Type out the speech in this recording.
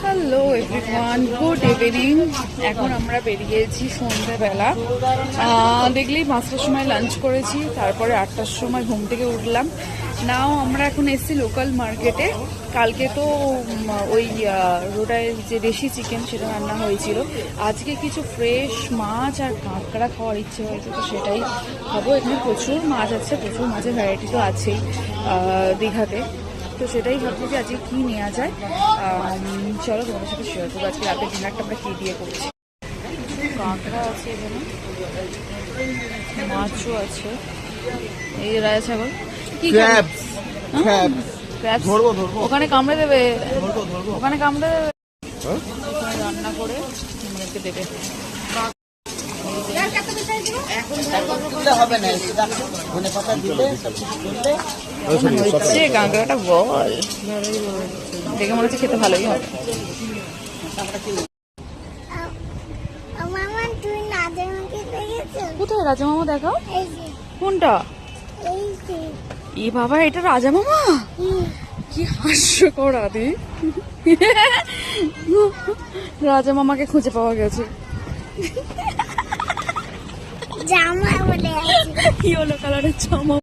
Hello everyone, good evening. এখন আমরা বেরিয়েছি সন্ধ্যাবেলা। দেখলেই 5টার সময় লাঞ্চ করেছি, তারপরে 8টার সময় ঘুম থেকে উঠলাম। নাও আমরা এখন এসেছি লোকাল মার্কেটে। কালকে তো ওই রোডায় যে দেশি চিকেন সেটা রান্না হয়েছিল, আজকে কিছু ফ্রেশ মাছ আর কাঁকড়া খাওয়ার ইচ্ছে হয়েছে, তো সেটাই খাবো। এখানে প্রচুর মাছ আছে, প্রচুর মাছের ভ্যারাইটি তো আছেই দীঘাতে, তো সেটাই ভাবছি যে আজকে কী নেওয়া যায়। চলো তোমাদের সাথে শেয়ার করবো আজকে রাতের ডিনারটা আমরা কী দিয়ে করছি। কাঁকড়া আছে এখানে, মাছও আছে, এই রাজা ছাগল কি ওখানে কামড়ে দেবে, ওখানে কামড়ে দেবে, রান্না করে মেয়েকে দেবে। কাঁকড়াটা বল দেখে মনে হচ্ছে খেতে ভালোই হবে। কোথায় রাজা মামা দেখাও, কোনটা? এ বাবা, এটা রাজা মামা? কি হাস্যকর আদি, রাজা মামাকে খুঁজে পাওয়া গেছে। জামা বলে ইয়েলো কালারের জামা।